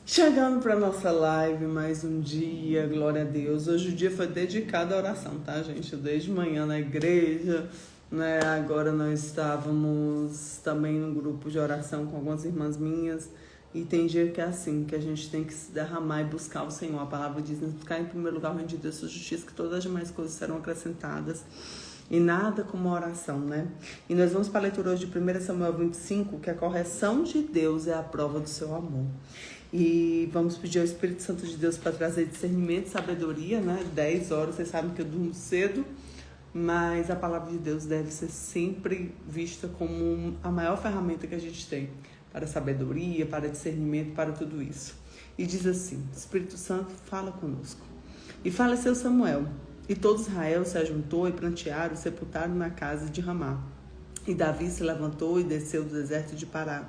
Chegando para nossa live, mais um dia, glória a Deus. Hoje o dia foi dedicado à oração, tá, gente? Desde manhã na igreja, né? Agora nós estávamos também no grupo de oração com algumas irmãs minhas. E tem dia que é assim, que a gente tem que se derramar e buscar o Senhor. A palavra diz, buscar em primeiro lugar o reino de Deus e sua justiça, que todas as demais coisas serão acrescentadas. E nada como a oração, né? E nós vamos para a leitura hoje de 1 Samuel 25, que a correção de Deus é a prova do seu amor. E vamos pedir ao Espírito Santo de Deus para trazer discernimento e sabedoria, né? 10 horas, vocês sabem que eu durmo cedo, mas a palavra de Deus deve ser sempre vista como a maior ferramenta que a gente tem para sabedoria, para discernimento, para tudo isso. E diz assim: Espírito Santo, fala conosco. E faleceu Samuel, e todo Israel se ajuntou e prantearam, sepultaram na casa de Ramá. E Davi se levantou e desceu do deserto de Parã.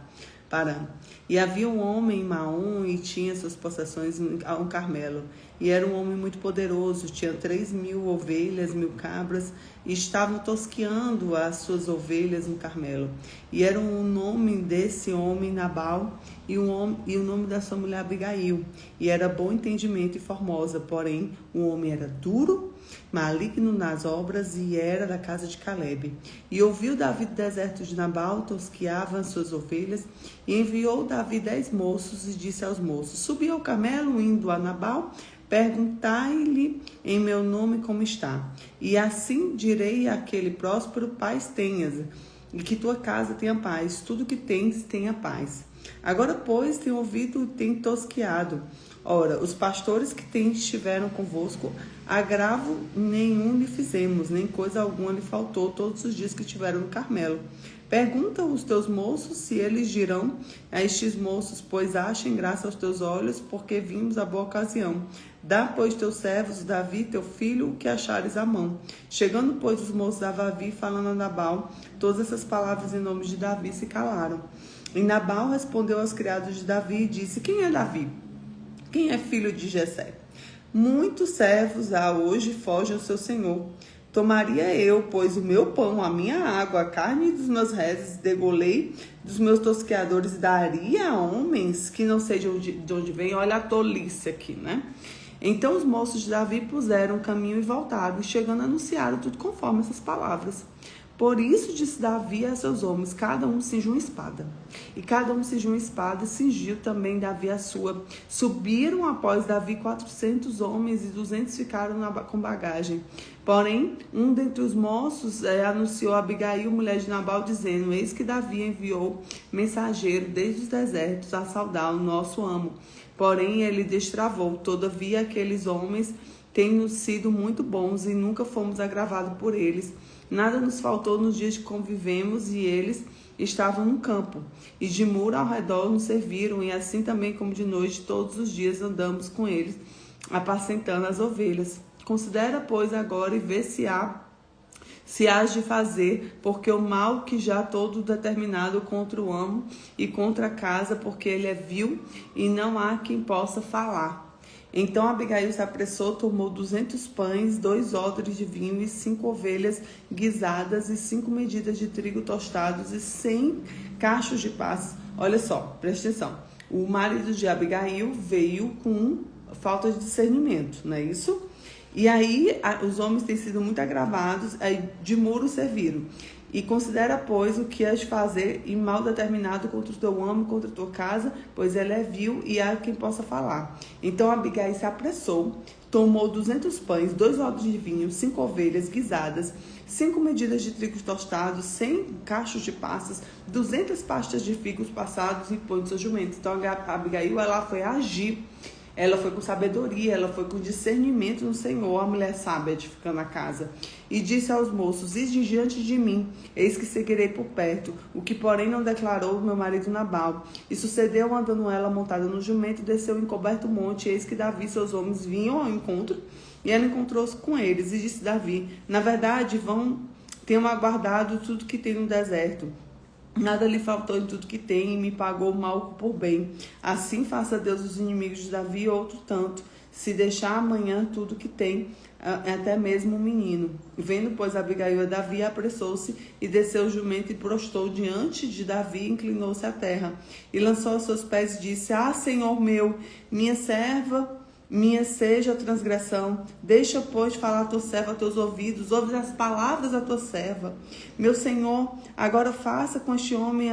E havia um homem em Maom e tinha suas possessões a um Carmelo. E era um homem muito poderoso, tinha 3.000 ovelhas, 1.000 cabras, e estavam tosqueando as suas ovelhas no Carmelo. E era o nome desse homem Nabal, e o nome da sua mulher Abigail. E era bom entendimento e formosa, porém o homem era duro, maligno nas obras, e era da casa de Calebe. E ouviu Davi do deserto de Nabal, tosqueava as suas ovelhas, e enviou Davi 10 moços, e disse aos moços: subi ao Carmelo, indo a Nabal, perguntai-lhe em meu nome como está. E assim direi àquele próspero: paz tenhas, e que tua casa tenha paz, tudo que tens tenha paz. Agora, pois, tem ouvido e tem tosqueado. Ora, os pastores que estiveram convosco, agravo nenhum lhe fizemos, nem coisa alguma lhe faltou todos os dias que estiveram no Carmelo. Pergunta os teus moços se eles dirão a estes moços: pois achem graça aos teus olhos, porque vimos a boa ocasião. Dá, pois, teus servos, Davi, teu filho, o que achares à mão. Chegando, pois, os moços a Davi, falando a Nabal, todas essas palavras em nome de Davi se calaram. E Nabal respondeu aos criados de Davi e disse: quem é Davi? Quem é filho de Jessé? Muitos servos há hoje fogem ao seu senhor. Tomaria eu, pois, o meu pão, a minha água, a carne dos meus reses, degolei dos meus tosqueadores, daria a homens que não sei de onde vem. Olha a tolice aqui, né? Então os moços de Davi puseram caminho e voltaram, e chegando anunciaram tudo conforme essas palavras. Por isso disse Davi a seus homens: cada um cingiu uma espada. E cada um cingiu uma espada, e cingiu também Davi a sua. Subiram após Davi 400 homens, e 200 ficaram com bagagem. Porém, um dentre os moços anunciou a Abigail, mulher de Nabal, dizendo: eis que Davi enviou mensageiro desde os desertos a saudar o nosso amo. Porém, ele destravou. Todavia, aqueles homens têm sido muito bons, e nunca fomos agravados por eles. Nada nos faltou nos dias que convivemos, e eles estavam no campo, e de muro ao redor nos serviram, e assim também como de noite, todos os dias andamos com eles, apacentando as ovelhas. Considera, pois, agora e vê se hás de fazer, porque o mal que já todo determinado contra o amo e contra a casa, porque ele é vil, e não há quem possa falar. Então Abigail se apressou, tomou 200 pães, 2 odres de vinho e 5 ovelhas guisadas e 5 medidas de trigo tostados e 100 cachos de passas. Olha só, presta atenção. O marido de Abigail veio com falta de discernimento, não é isso? E aí os homens têm sido muito agravados, aí de muro serviram. E considera, pois, o que has de fazer e mal determinado contra o teu amo, contra a tua casa, pois ele é vil e há quem possa falar. Então Abigail se apressou, tomou 200 pães, 2 odres de vinho, 5 ovelhas guisadas, 5 medidas de trigo tostado, 100 cachos de passas, 200 pastas de figos passados e põe dos seus jumentos. Então Abigail, ela foi agir. Ela foi com sabedoria, ela foi com discernimento no Senhor, a mulher sábia edificando a casa. E disse aos moços: ide diante de mim, eis que seguirei por perto, o que porém não declarou meu marido Nabal. E sucedeu, andando ela montada no jumento, desceu em coberto monte, e eis que Davi e seus homens vinham ao encontro, e ela encontrou-se com eles. E disse Davi: na verdade, tenham aguardado tudo que tem no deserto. Nada lhe faltou em tudo que tem e me pagou mal por bem. Assim faça Deus os inimigos de Davi outro tanto, se deixar amanhã tudo que tem, até mesmo um menino. Vendo, pois, Abigail a Davi, apressou-se e desceu o jumento e prostou diante de Davi e inclinou-se à terra. E lançou aos seus pés e disse: Ah, Senhor meu, minha serva, minha seja a transgressão. Deixa, pois, falar a tua serva a teus ouvidos, ouve as palavras da tua serva. Meu Senhor, agora faça com este homem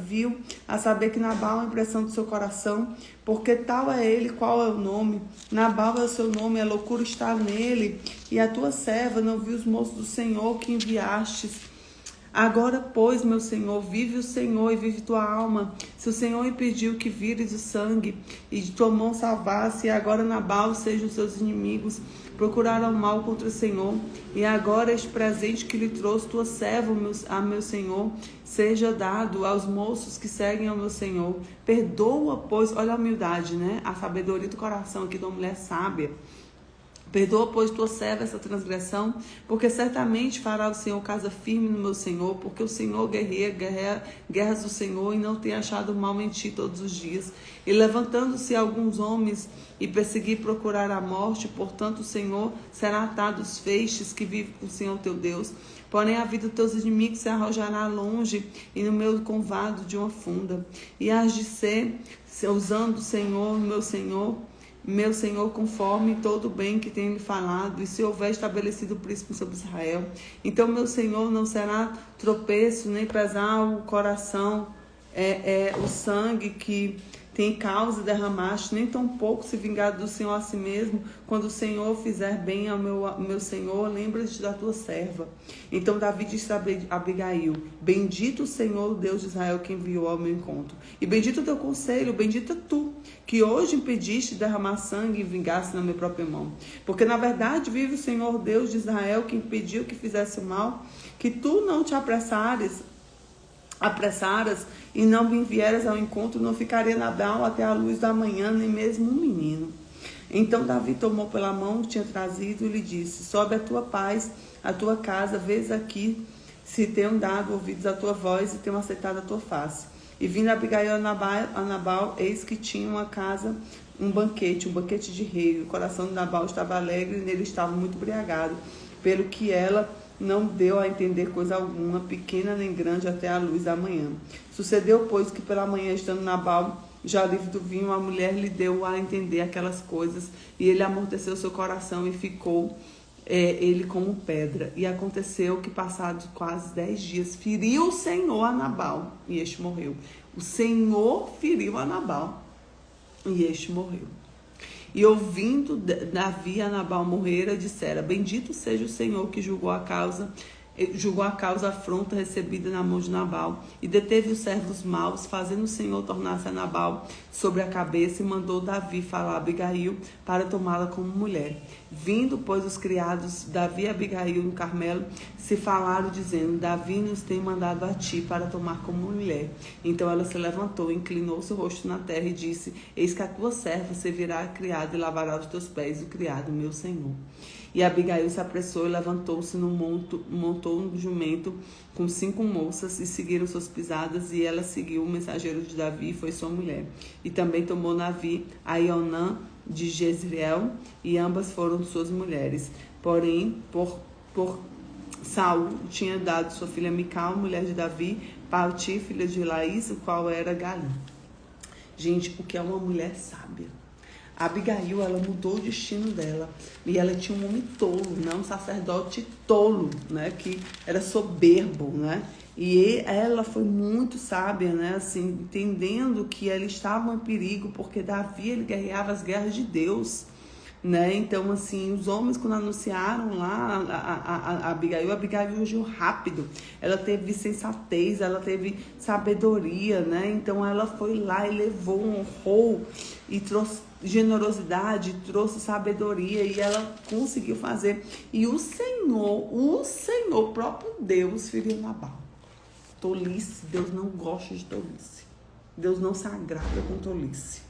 vil, a saber que Nabal é a impressão do seu coração, porque tal é ele, qual é o nome. Nabal é o seu nome, a loucura está nele, e a tua serva não viu os moços do Senhor que enviastes. Agora, pois, meu Senhor, vive o Senhor e vive tua alma. Se o Senhor impediu que vires o sangue e de tua mão salvasse, e agora Nabal sejam os seus inimigos, procuraram mal contra o Senhor. E agora este presente que lhe trouxe tua serva a meu Senhor, seja dado aos moços que seguem ao meu Senhor. Perdoa, pois, olha a humildade, né? A sabedoria do coração aqui de uma mulher sábia. Perdoa, pois, tua serva essa transgressão, porque certamente fará o Senhor casa firme no meu Senhor, porque o Senhor guerreia guerras do Senhor e não tem achado mal em ti todos os dias. E levantando-se alguns homens e perseguir e procurar a morte, portanto o Senhor será atado os feixes que vive com o Senhor teu Deus. Porém a vida dos teus inimigos se arrojará longe e no meio do convado de uma funda. E hás de ser, usando o Senhor, meu Senhor, conforme todo o bem que tem lhe falado, e se houver estabelecido o príncipe sobre Israel, então meu Senhor não será tropeço, nem pesar o coração, o sangue que tem causa derramaste, nem tampouco se vingar do Senhor a si mesmo. Quando o Senhor fizer bem ao meu Senhor, lembra-te da tua serva. Então Davi disse a Abigail: bendito o Senhor, o Deus de Israel, que enviou ao meu encontro. E bendito o teu conselho, bendita tu, que hoje impediste de derramar sangue e vingasse na minha própria mão. Porque na verdade vive o Senhor, Deus de Israel, que impediu que fizesse o mal, que tu não te apressaras e não me vieras ao encontro, não ficaria Nabal até a luz da manhã, nem mesmo um menino. Então Davi tomou pela mão que tinha trazido e lhe disse: sobe a tua paz, a tua casa, vês aqui se tenham dado ouvidos à tua voz e tenham aceitado a tua face. E vindo Abigail a Nabal, eis que tinha uma casa, um banquete de rei. O coração de Nabal estava alegre e nele estava muito embriagado, pelo que ela não deu a entender coisa alguma, pequena nem grande, até a luz da manhã. Sucedeu, pois, que pela manhã, estando Nabal já livre do vinho, a mulher lhe deu a entender aquelas coisas, e ele amorteceu seu coração e ficou ele como pedra. E aconteceu que, passados quase 10 dias, feriu o Senhor a Nabal, e este morreu. O Senhor feriu a Nabal, e este morreu. E ouvindo Davi a Nabal morrera, dissera: bendito seja o Senhor que julgou a causa a afronta recebida na mão de Nabal, e deteve os servos maus, fazendo o Senhor tornar-se a Nabal sobre a cabeça, e mandou Davi falar a Abigail para tomá-la como mulher. Vindo, pois, os criados Davi e Abigail no Carmelo, se falaram, dizendo: Davi nos tem mandado a ti para tomar como mulher. Então ela se levantou, inclinou seu rosto na terra e disse: eis que a tua serva servirá a criada e lavará os teus pés, o criado, meu Senhor. E Abigail se apressou e levantou-se montou um jumento com 5 moças e seguiram suas pisadas, e ela seguiu o mensageiro de Davi e foi sua mulher. E também tomou Davi a Ionã de Jezreel, e ambas foram suas mulheres. Porém, por Saul tinha dado sua filha Mical, mulher de Davi, para Ti, filha de Laís, o qual era Galim. Gente, o que é uma mulher sábia? A Abigail, ela mudou o destino dela, e ela tinha um homem tolo, né? Um sacerdote tolo, né? Que era soberbo, né? E ela foi muito sábia, né? Assim, entendendo que ela estava em perigo, porque Davi, ele guerreava as guerras de Deus, né? Então, assim, os homens, quando anunciaram lá a Abigail agiu rápido. Ela teve sensatez, ela teve sabedoria, né? Então ela foi lá e levou, honrou e trouxe generosidade, trouxe sabedoria, e ela conseguiu fazer. E o Senhor, o próprio Deus, feriu Nabal. Tolice, Deus não gosta de tolice. Deus não se agrada com tolice.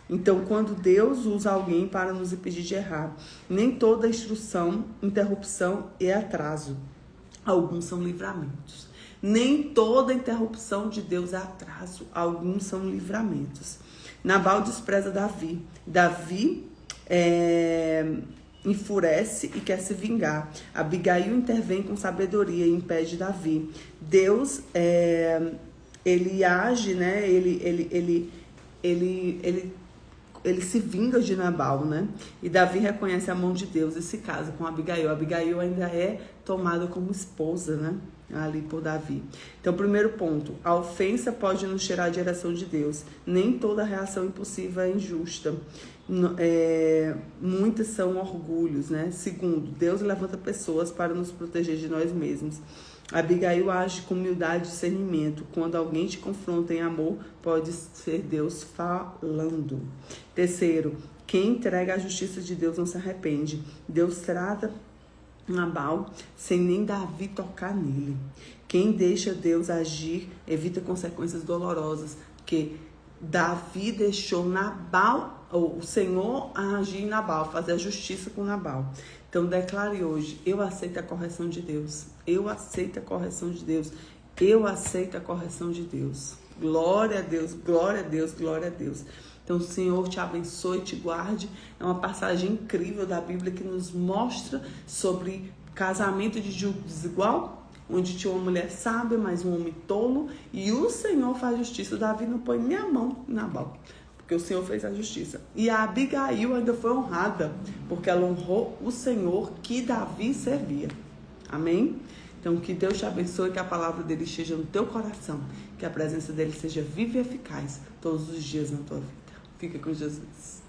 Então, quando Deus usa alguém para nos impedir de errar, nem toda instrução, interrupção é atraso. Alguns são livramentos. Nem toda interrupção de Deus é atraso, alguns são livramentos. Nabal despreza Davi. Davi enfurece e quer se vingar. Abigail intervém com sabedoria e impede Davi. Deus, ele age, né? Ele se vinga de Nabal, né? E Davi reconhece a mão de Deus e se casa com Abigail. Abigail ainda é tomada como esposa, né? Ali por Davi. Então, primeiro ponto, a ofensa pode nos tirar a direção de Deus. Nem toda reação impulsiva é injusta. Muitas são orgulhos, né? Segundo, Deus levanta pessoas para nos proteger de nós mesmos. Abigail age com humildade e discernimento. Quando alguém te confronta em amor, pode ser Deus falando. Terceiro, quem entrega a justiça de Deus não se arrepende. Deus trata Nabal sem nem Davi tocar nele. Quem deixa Deus agir evita consequências dolorosas, porque Davi deixou Nabal, o Senhor agir em Nabal, fazer a justiça com Nabal. Então declare hoje: eu aceito a correção de Deus. Eu aceito a correção de Deus. Eu aceito a correção de Deus. Glória a Deus, glória a Deus, glória a Deus. Então o Senhor te abençoe e te guarde. É uma passagem incrível da Bíblia que nos mostra sobre casamento de julgo desigual, onde tinha uma mulher sábia, mas um homem tolo, e o Senhor faz justiça. Davi não põe nem a mão em Nabal, porque o Senhor fez a justiça. E a Abigail ainda foi honrada, porque ela honrou o Senhor que Davi servia. Amém? Então, que Deus te abençoe, que a palavra dele esteja no teu coração, que a presença dele seja viva e eficaz todos os dias na tua vida. Fica com Jesus.